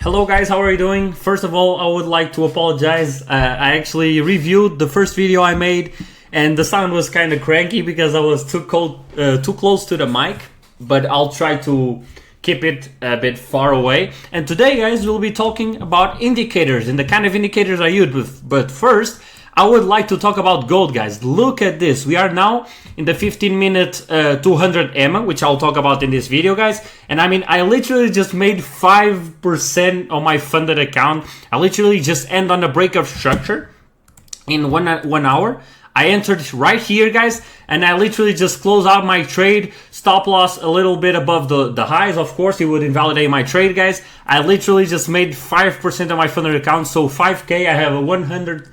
Hello guys, how are you doing? First of all, I would like to apologize. I actually reviewed the first video I made and the sound was kind of cranky because I was too close to the mic, but I'll try to keep it a bit far away. And today guys, we'll be talking about indicators and the kind of indicators I use. But first, I would like to talk about gold, guys. Look at this. We are now in the 15-minute 200 EMA, which I'll talk about in this video, guys. And I mean, I literally just made 5% on my funded account. I literally just end on a breakup structure in one hour. I entered right here, guys, and I literally just close out my trade. Stop loss a little bit above the highs. Of course, it would invalidate my trade, guys. I literally just made 5% of my funded account. So 5K, I have a 100,000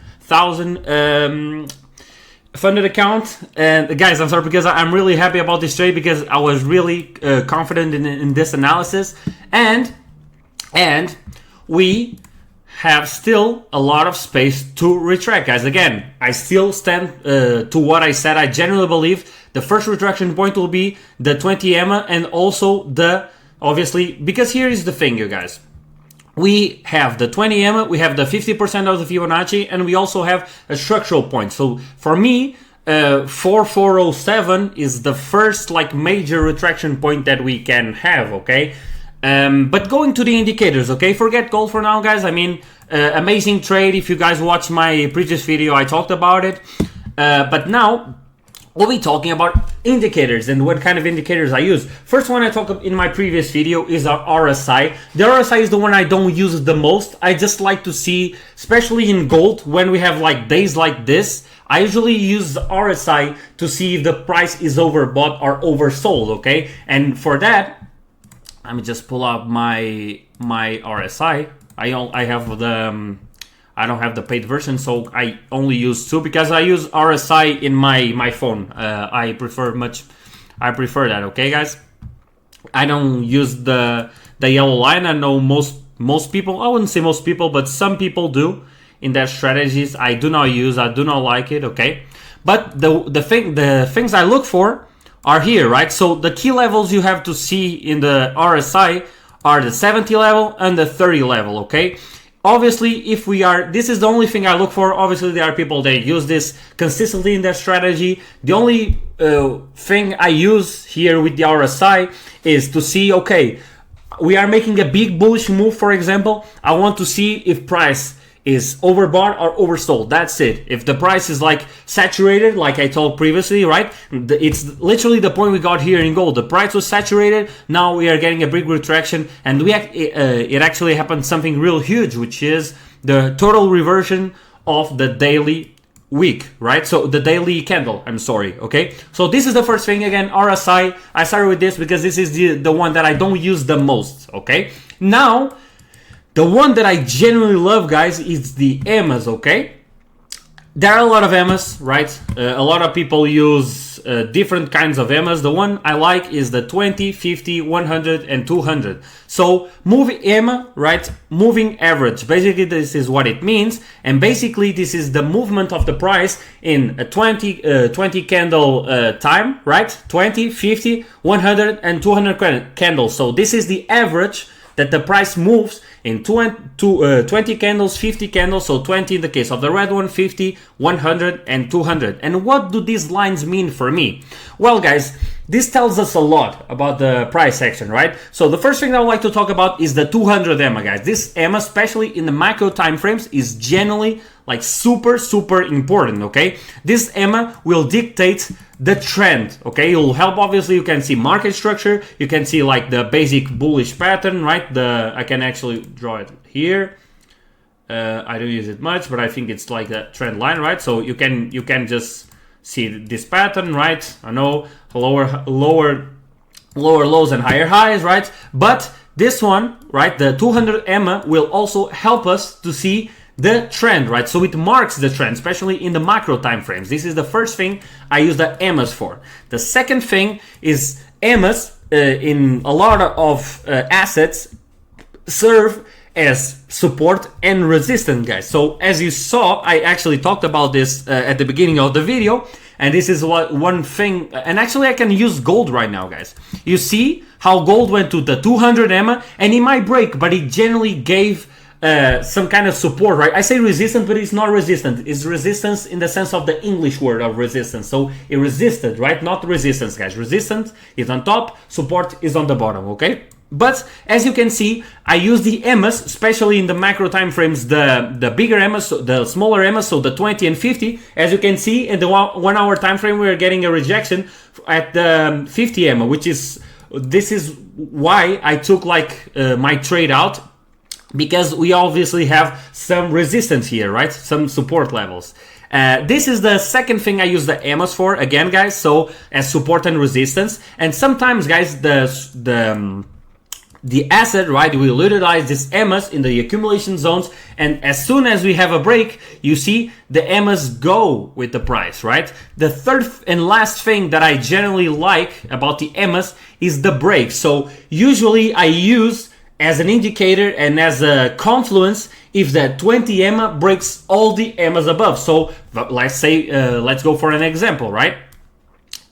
funded account. And guys, I'm sorry because I'm really happy about this trade because I was really confident in this analysis, and we have still a lot of space to retract, guys. Again, I still stand to what I said. I genuinely believe the first retraction point will be the 20 EMA, and also the, obviously, because here is the thing, you guys. We have the 20 EMA, we have the 50% of the Fibonacci, and we also have a structural point. So for me, 4407 is the first like major retraction point that we can have, okay? But going to the indicators, okay? Forget gold for now, guys. I mean, amazing trade. If you guys watched my previous video, I talked about it. But now, we'll be talking about indicators and what kind of indicators I use. First one I talked in my previous video is our RSI. The RSI is the one I don't use the most. I just like to see, especially in gold, when we have like days like this, I usually use the RSI to see if the price is overbought or oversold, okay? And for that, let me just pull up my RSI. I have the I don't have the paid version, so I only use 2 because I use RSI in my phone. I prefer that, okay, guys? I don't use the yellow line. I know most people, I wouldn't say most people, but some people do in their strategies. I do not like it, okay? But the things I look for are here, right? So the key levels you have to see in the RSI are the 70 level and the 30 level, okay? Obviously, this is the only thing I look for. Obviously, there are people that use this consistently in their strategy. The only thing I use here with the RSI is to see, okay, we are making a big bullish move, for example. I want to see if price is overbought or oversold. That's it. If the price is like saturated, like I told previously, right? It's literally the point we got here in gold. The price was saturated. Now we are getting a big retraction, and it actually happened something real huge, which is the total reversion of the daily week, right? So the daily candle, I'm sorry, okay? So this is the first thing. Again, RSI, I started with this because this is the one that I don't use the most, okay? Now, the one that I genuinely love, guys, is the EMAs, okay? There are a lot of EMAs, right? A lot of people use different kinds of EMAs. The one I like is the 20, 50, 100, and 200. So moving EMA, right? Moving average. Basically, this is what it means. And basically, this is the movement of the price in a 20 candle time, right? 20, 50, 100, and 200 candles. So this is the average that the price moves in 20 candles, 50 candles, so 20 in the case of the red one, 50, 100, and 200. And what do these lines mean for me? Well, guys, this tells us a lot about the price action, right? So the first thing I would like to talk about is the 200 EMA, guys. This EMA, especially in the macro time frames, is generally like super important, okay? This EMA will dictate the trend, okay? It will help, obviously. You can see market structure, you can see like the basic bullish pattern, right? I can actually draw it here. I don't use it much, but I think it's like a trend line, right? So you can just see this pattern, right? I know lower lows and higher highs, right? But this one, right, the 200 EMA will also help us to see the trend, right? So it marks the trend, especially in the macro time frames. This is the first thing I use the EMAs for. The second thing is EMAs in a lot of assets serve as support and resistance, guys. So as you saw, I actually talked about this at the beginning of the video. And this is what one thing, and actually I can use gold right now, guys. You see how gold went to the 200 EMA, and it might break, but it generally gave some kind of support, right? I say resistance, but it's not resistant. It's resistance in the sense of the English word of resistance. So it resisted, right? Not resistance, guys. Resistance is on top, support is on the bottom, okay? But as you can see, I use the EMAs, especially in the macro time frames, the bigger EMAs, so the smaller EMAs, so the 20 and 50. As you can see, in the 1 hour time frame, we are getting a rejection at the 50 EMA, which is, this is why I took like my trade out, because we obviously have some resistance here, right? Some support levels. This is the second thing I use the EMAs for, again, guys, so as support and resistance. And sometimes, guys, the asset, right, will utilize these EMAs in the accumulation zones, and as soon as we have a break, you see the EMAs go with the price, right? The third and last thing that I generally like about the EMAs is the break. So usually I use as an indicator and as a confluence if the 20 EMA breaks all the EMAs above. So let's say, let's go for an example, right?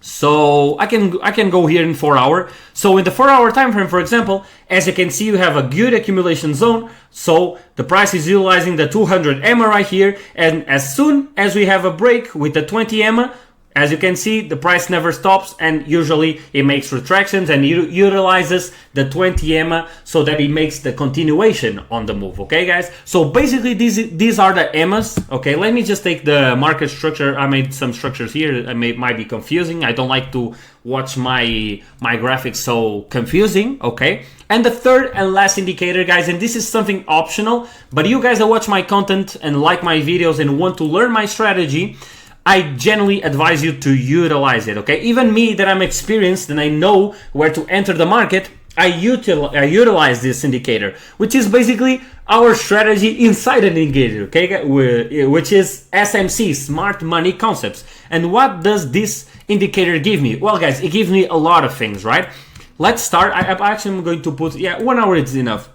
So I can go here in 4 hour. So in the 4 hour time frame, for example, as you can see, you have a good accumulation zone. So the price is utilizing the 200 EMA right here. And as soon as we have a break with the 20 EMA, as you can see, the price never stops, and usually it makes retractions and utilizes the 20 EMA so that it makes the continuation on the move. Okay, guys? So basically, these are the EMAs. Okay, let me just take the market structure. I made some structures here. It might be confusing. I don't like to watch my graphics so confusing. Okay. And the third and last indicator, guys, and this is something optional, but you guys that watch my content and like my videos and want to learn my strategy, I generally advise you to utilize it, okay? Even me that I'm experienced and I know where to enter the market, I utilize this indicator, which is basically our strategy inside an indicator, okay? Which is SMC, Smart Money Concepts. And what does this indicator give me? Well, guys, it gives me a lot of things, right? Let's start. I actually am going to put, 1 hour is enough,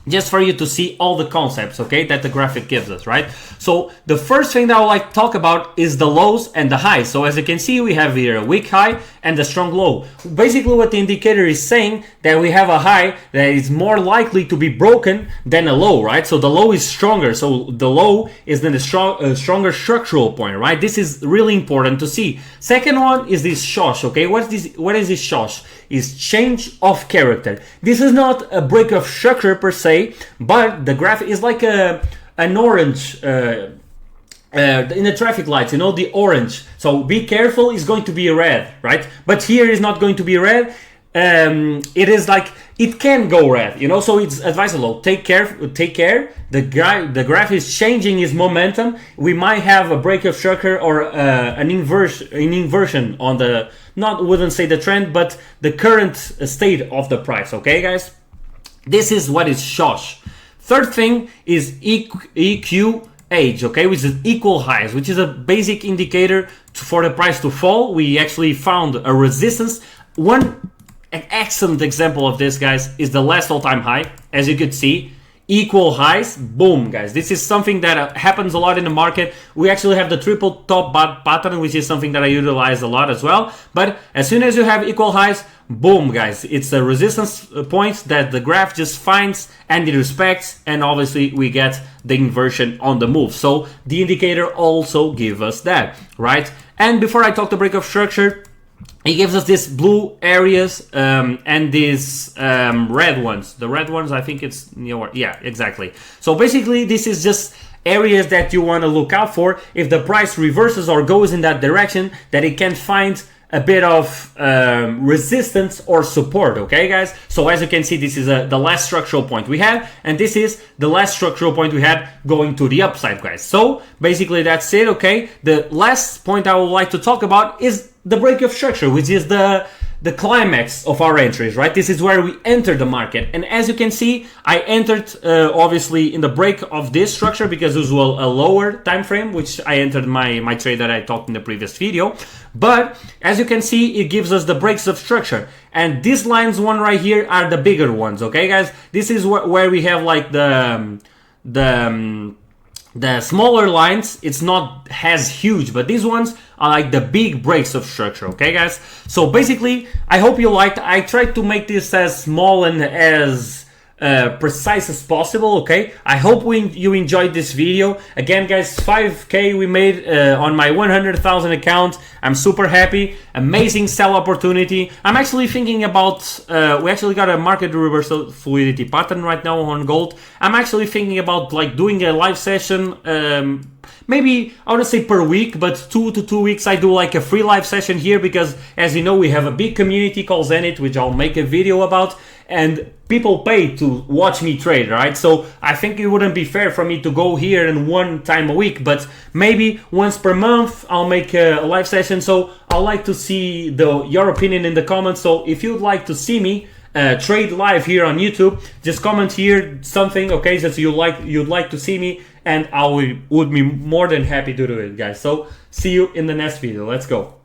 just for you to see all the concepts, okay, that the graphic gives us, right? So the first thing that I would like to talk about is the lows and the highs. So as you can see, we have here a weak high and a strong low. Basically what the indicator is saying, that we have a high that is more likely to be broken than a low, right? So the low is stronger. So the low is then a stronger structural point, right? This is really important to see. Second one is this SHOSH, okay? What is this SHOSH? Is change of character. This is not a break of structure per se, but the graph is like an orange in the traffic lights, you know, the orange. So be careful, is going to be red, right? But here is not going to be red. It is like, it can go red, you know, so it's advisable. Take care. The graph is changing its momentum. We might have a break of structure or an inversion on the, wouldn't say the trend, but the current state of the price. Okay, guys, this is what is SHOSH. Third thing is EQH, okay, which is equal highs, which is a basic indicator for the price to fall. We actually found a resistance. An excellent example of this, guys, is the last all-time high. As you could see, equal highs, boom, guys. This is something that happens a lot in the market. We actually have the triple top pattern, which is something that I utilize a lot as well. But as soon as you have equal highs, boom, guys, it's a resistance point that the graph just finds and it respects, and obviously we get the inversion on the move. So the indicator also gives us that, right? And before I talk the break of structure, it gives us these blue areas and these red ones. The red ones, I think it's, yeah, exactly. So basically, this is just areas that you want to look out for. If the price reverses or goes in that direction, that it can find a bit of resistance or support, okay, guys? So as you can see, this is the last structural point we had, and this is the last structural point we had going to the upside, guys. So basically, that's it, okay? The last point I would like to talk about is the break of structure, which is the climax of our entries, right? This is where we enter the market. And as you can see, I entered obviously in the break of this structure because it was a lower time frame, which I entered my trade that I talked in the previous video. But as you can see, it gives us the breaks of structure. And these lines one right here are the bigger ones, okay, guys? This is where we have like the smaller lines. It's not as huge, but these ones I like the big breaks of structure, okay guys? So basically, I hope you liked. I tried to make this as small and as precise as possible, okay? I hope you enjoyed this video. Again guys, 5k we made on my 100,000 account. I'm super happy. Amazing sell opportunity. I'm actually thinking about we actually got a market reversal fluidity pattern right now on gold. I'm actually thinking about like doing a live session, maybe I want to say per week, but 2 to 2 weeks I do like a free live session here, because as you know we have a big community called Zenit, which I'll make a video about, and people pay to watch me trade, right? So I think it wouldn't be fair for me to go here and one time a week, but maybe once per month I'll make a live session. So I'd like to see your opinion in the comments. So if you'd like to see me trade live here on YouTube, just comment here something, okay, that you'd like to see me, and I would be more than happy to do it, guys. So see you in the next video. Let's go.